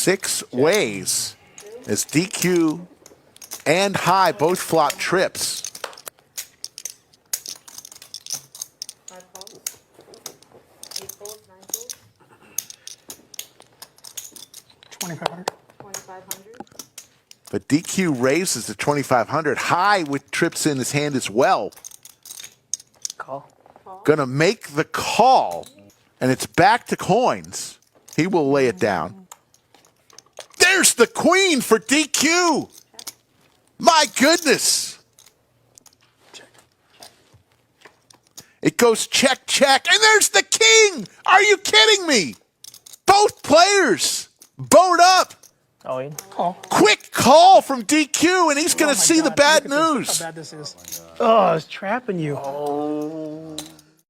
6 ways as DQ and high both flop trips. But DQ raises to 2,500. High with trips in his hand as well. Call. Gonna make the call, and it's back to coins. He will lay it down. There's the queen for DQ. My goodness. It goes check, check, and there's the king. Are you kidding me? Both players bowed up. Oh, yeah. Call. Quick call from DQ, and he's going to see the bad Look at this. news. Look how bad this is. Oh, it's trapping you. Oh.